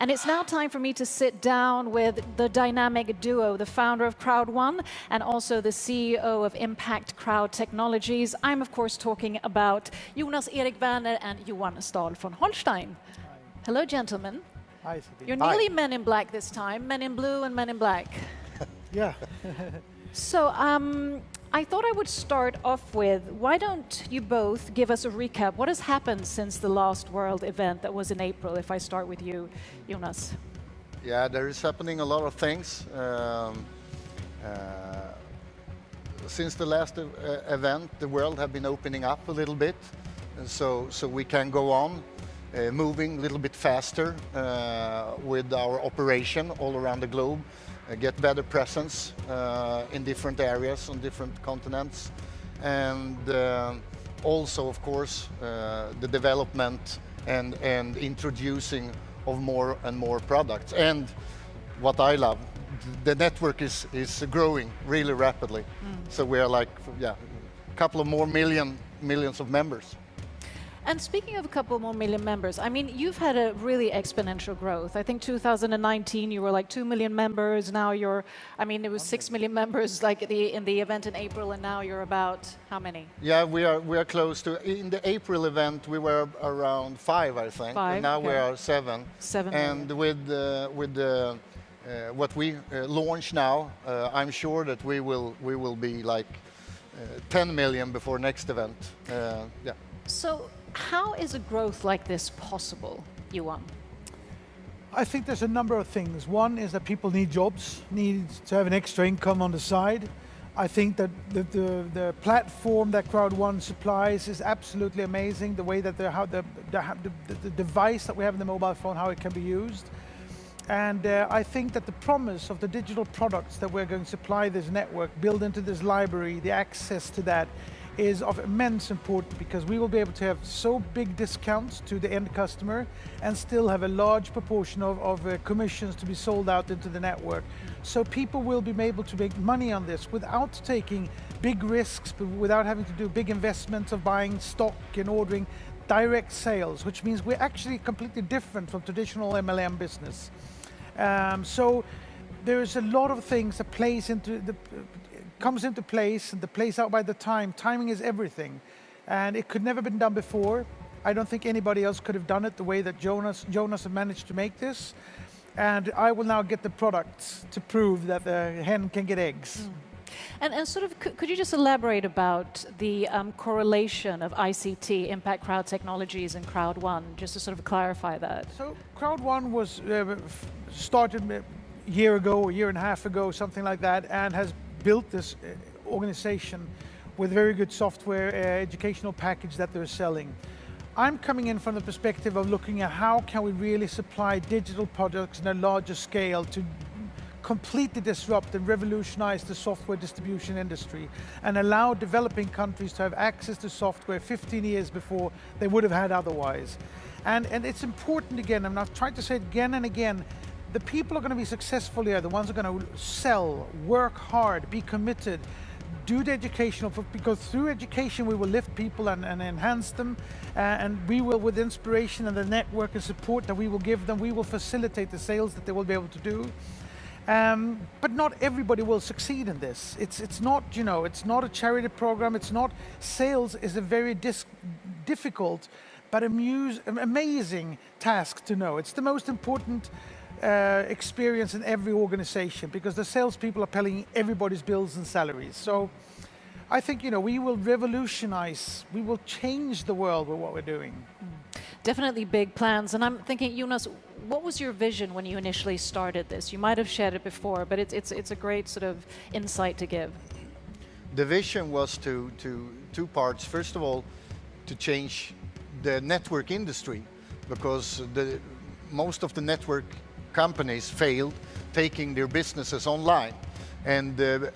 And it's now time for me to sit down with the dynamic duo, the founder of Crowd1 and also the CEO of Impact Crowd Technologies. I'm of course talking about Jonas Erik Werner and Johan Stahl von Holstein. Hi. Hello, gentlemen. Hi, Sabine. You're nearly men in black this time, men in blue and men in black. Yeah. So I thought I would start off with, why don't you both give us a recap? What has happened since the last World event that was in April, if I start with you, Jonas? Yeah, there is happening a lot of things. Since the last event, the world have been opening up a little bit, and so we can go on moving a little bit faster with our operation all around the globe, get better presence in different areas on different continents, and also, of course, the development and introducing of more and more products. And what I love, the network is growing really rapidly. So we are like, a couple of more millions of members. And speaking of a couple more million members, I mean, you've had a really exponential growth. I think 2019 you were like 2 million members. Now you're, I mean, it was 6 million members like in the event in April, and now you're about how many? Yeah, we are close to. In the April event, we were around 5, I think. 5. And now okay. we are 7. 7. And with what we launch now, I'm sure that we will be like 10 million before next event. Yeah. So how is a growth like this possible, Johan? I think there's a number of things. One is that people need jobs, need to have an extra income on the side. I think that the platform that Crowd1 supplies is absolutely amazing. The way that the device that we have in the mobile phone, how it can be used. And I think that the promise of the digital products that we're going to supply this network, build into this library, the access to that, is of immense importance, because we will be able to have so big discounts to the end customer and still have a large proportion of commissions to be sold out into the network. So people will be able to make money on this without taking big risks, without having to do big investments of buying stock and ordering direct sales, which means we're actually completely different from traditional MLM business. So there's a lot of things that comes into place, and the plays out by the time. Timing is everything, and it could never been done before. I don't think anybody else could have done it the way that Jonas have managed to make this. And I will now get the products to prove that the hen can get eggs. And sort of, could you just elaborate about the correlation of ICT, Impact Crowd Technologies, and Crowd1, just to sort of clarify that? So Crowd1 was started a year ago, a year and a half ago, something like that, and has built this organization with very good software, educational package that they're selling. I'm coming in from the perspective of looking at how can we really supply digital products on a larger scale to completely disrupt and revolutionize the software distribution industry and allow developing countries to have access to software 15 years before they would have had otherwise. And it's important, again, I'm not trying to say it again and again, the people are going to be successful here, the ones who are going to sell, work hard, be committed, do the educational, because through education we will lift people and enhance them, and we will, with inspiration and the network and support that we will give them, we will facilitate the sales that they will be able to do. But not everybody will succeed in this. It's not, it's not a charity program, it's not, sales is a very difficult but amazing task to know. It's the most important experience in every organization, because the salespeople are paying everybody's bills and salaries. So I think, we will revolutionize, we will change the world with what we're doing. Definitely big plans. And I'm thinking, Jonas, what was your vision when you initially started this? You might have shared it before, but it's a great sort of insight to give. The vision was to two parts. First of all, to change the network industry, because most of the network companies failed taking their businesses online, and the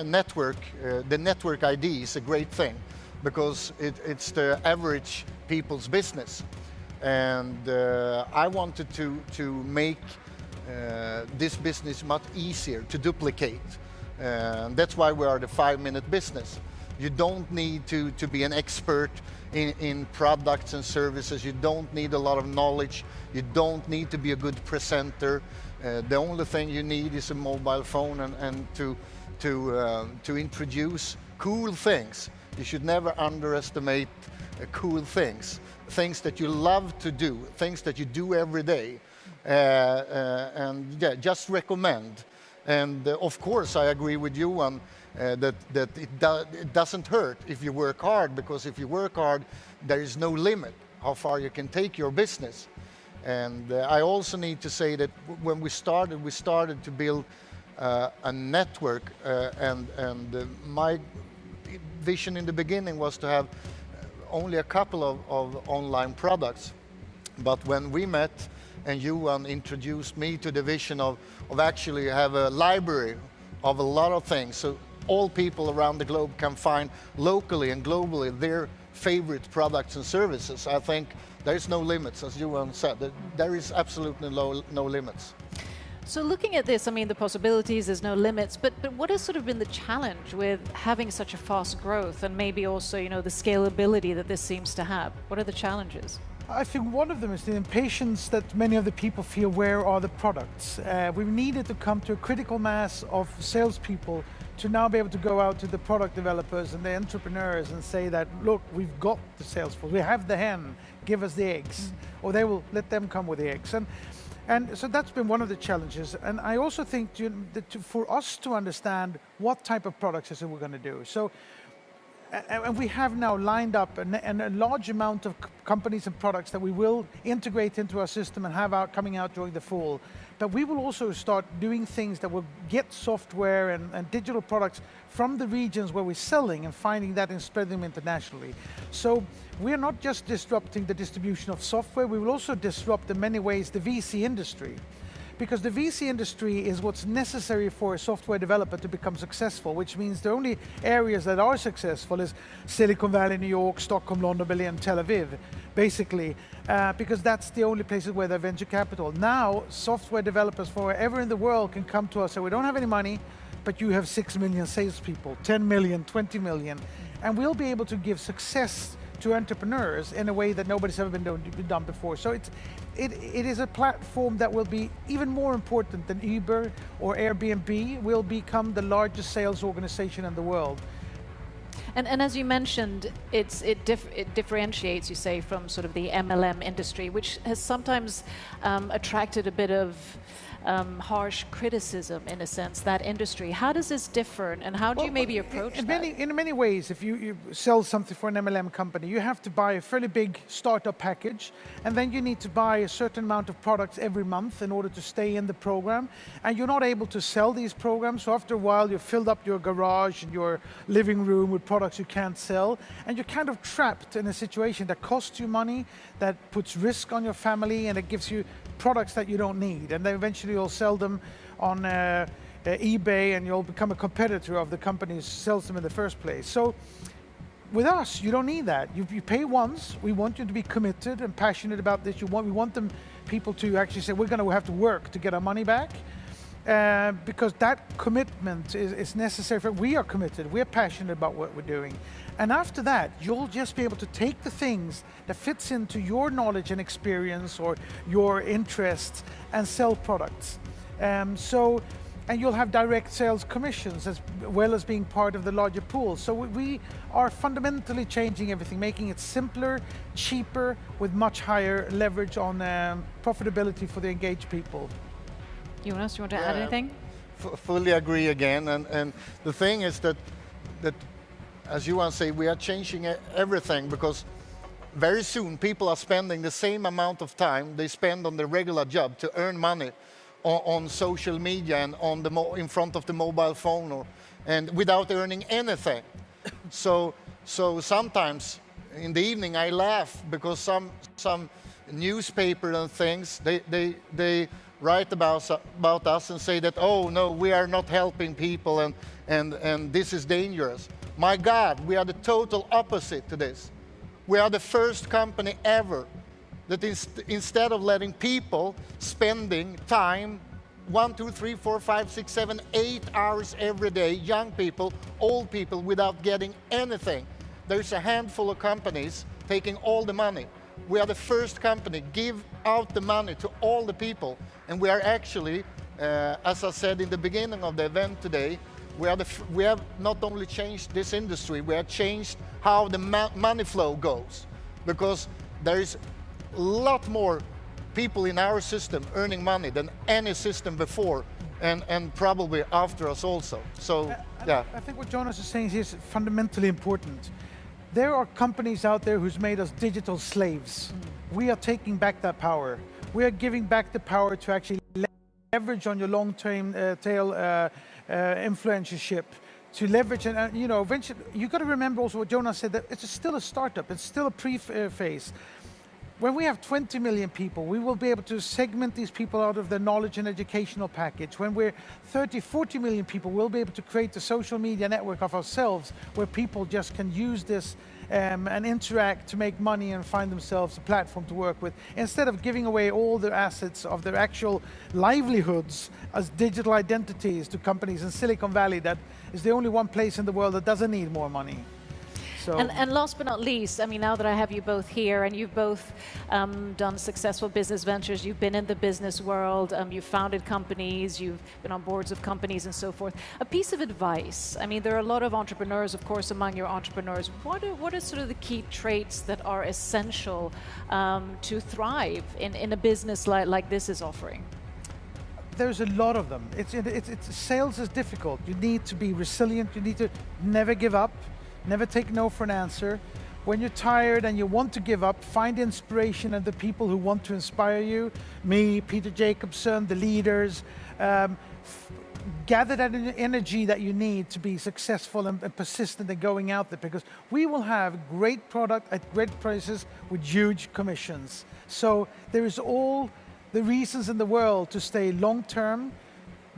network ID is a great thing, because it's the average people's business, and I wanted to make this business much easier to duplicate. That's why we are the 5-minute business. You don't need to be an expert in products and services. You don't need a lot of knowledge. You don't need to be a good presenter. The only thing you need is a mobile phone and to introduce cool things. You should never underestimate cool things that you love to do, things that you do every day, and yeah, just recommend. And of course, I agree with you on that it doesn't hurt if you work hard, because if you work hard, there is no limit how far you can take your business. And I also need to say that when we started to build a network, and my vision in the beginning was to have only a couple of online products. But when we met and Johan introduced me to the vision of actually have a library of a lot of things, so all people around the globe can find locally and globally their favorite products and services, I think there is no limits, as Johan said. There is absolutely no limits. So looking at this, I mean, the possibilities, there's no limits, but what has sort of been the challenge with having such a fast growth, and maybe also, you know, the scalability that this seems to have? What are the challenges? I think one of them is the impatience that many of the people feel, where are the products? We've needed to come to a critical mass of salespeople to now be able to go out to the product developers and the entrepreneurs and say that, look, we've got the sales force, we have the hen, give us the eggs, or they will let them come with the eggs. And so that's been one of the challenges. And I also think that for us to understand what type of products is it we're going to do. So, and we have now lined up a large amount of companies and products that we will integrate into our system and have coming out during the fall. But we will also start doing things that will get software and digital products from the regions where we're selling and finding that and spreading them internationally. So we're not just disrupting the distribution of software, we will also disrupt in many ways the VC industry. Because the VC industry is what's necessary for a software developer to become successful, which means the only areas that are successful is Silicon Valley, New York, Stockholm, London, Berlin, Tel Aviv, basically, because that's the only places where they have venture capital. Now, software developers from wherever in the world can come to us and say, we don't have any money, but you have 6 million salespeople, 10 million, 20 million, and we'll be able to give success to entrepreneurs in a way that nobody's ever been done before. So it is a platform that will be even more important than Uber or Airbnb, will become the largest sales organization in the world. And as you mentioned, it differentiates, you say, from sort of the MLM industry, which has sometimes attracted a bit of harsh criticism, in a sense, that industry. How does this differ, and how do you maybe approach that? In many ways, if you sell something for an MLM company, you have to buy a fairly big startup package, and then you need to buy a certain amount of products every month in order to stay in the program, and you're not able to sell these programs, so after a while you've filled up your garage and your living room with products you can't sell, and you're kind of trapped in a situation that costs you money, that puts risk on your family, and it gives you products that you don't need, and then eventually you'll sell them on eBay, and you'll become a competitor of the company who sells them in the first place. So with us, you don't need that. You pay once. We want you to be committed and passionate about this. We want people to actually say, we're going to have to work to get our money back, because that commitment is necessary. We are committed. We're passionate about what we're doing. And after that, you'll just be able to take the things that fits into your knowledge and experience or your interests and sell products. And you'll have direct sales commissions as well as being part of the larger pool. So we are fundamentally changing everything, making it simpler, cheaper, with much higher leverage on profitability for the engaged people. Jonas, you want to add anything? Fully agree again. And the thing is that as Johan said, we are changing everything, because very soon people are spending the same amount of time they spend on their regular job to earn money on social media and in front of the mobile phone, and without earning anything. So sometimes in the evening I laugh, because some newspaper and things, they write about us and say that, oh no, we are not helping people and this is dangerous. My God, we are the total opposite to this. We are the first company ever that instead of letting people spending time 1, 2, 3, 4, 5, 6, 7, 8 hours every day, young people, old people, without getting anything. There's a handful of companies taking all the money. We are the first company give out the money to all the people, and we are actually, as I said in the beginning of the event today, we have not only changed this industry, we have changed how the money flow goes, because there is a lot more people in our system earning money than any system before, and probably after us also. So, yeah. I think what Jonas is saying is fundamentally important. There are companies out there who's made us digital slaves. We are taking back that power. We are giving back the power to actually leverage on your long-term tail influencership, to leverage, and you know, eventually, you got to remember also what Jonas said, that it's still a startup, it's still a pre-phase. When we have 20 million people, we will be able to segment these people out of their knowledge and educational package. When we're 30, 40 million people, we'll be able to create the social media network of ourselves, where people just can use this and interact to make money and find themselves a platform to work with, instead of giving away all their assets of their actual livelihoods as digital identities to companies in Silicon Valley that is the only one place in the world that doesn't need more money. So. And last but not least, I mean, now that I have you both here, and you've both done successful business ventures, you've been in the business world, you've founded companies, you've been on boards of companies and so forth. A piece of advice, I mean, there are a lot of entrepreneurs, of course, among your entrepreneurs. What are sort of the key traits that are essential to thrive in a business like this is offering? There's a lot of them. Sales is difficult. You need to be resilient. You need to never give up. Never take no for an answer. When you're tired and you want to give up, find inspiration in the people who want to inspire you. Me, Peter Jacobson, the leaders. Gather that energy that you need to be successful and persistent in going out there, because we will have great product at great prices with huge commissions. So there is all the reasons in the world to stay long-term,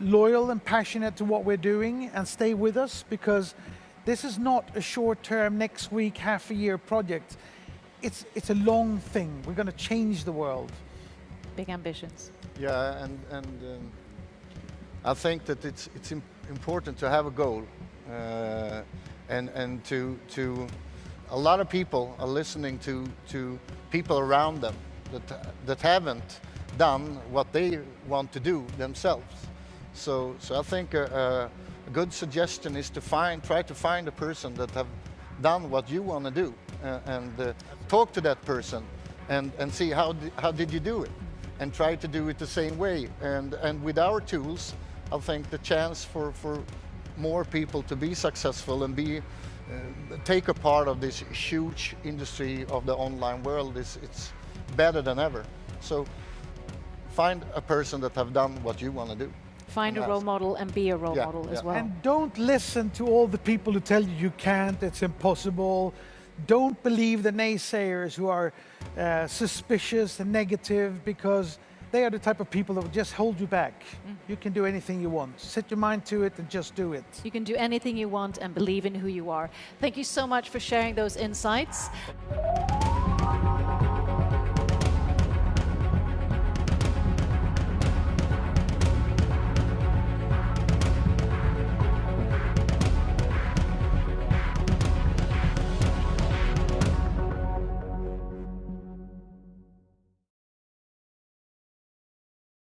loyal and passionate to what we're doing, and stay with us, because this is not a short-term, next week, half a year project. It's a long thing. We're going to change the world. Big ambitions. Yeah, and I think that it's important to have a goal, and to a lot of people are listening to people around them that haven't done what they want to do themselves. So I think a good suggestion is to try to find a person that have done what you want to do, and talk to that person and see how did you do it, and try to do it the same way. And with our tools, I think the chance for more people to be successful and take a part of this huge industry of the online world it's better than ever. So find a person that have done what you want to do. Find a role model and be a role model as well. And don't listen to all the people who tell you can't, it's impossible. Don't believe the naysayers who are suspicious and negative, because they are the type of people that will just hold you back. You can do anything you want. Set your mind to it and just do it. You can do anything you want and believe in who you are. Thank you so much for sharing those insights.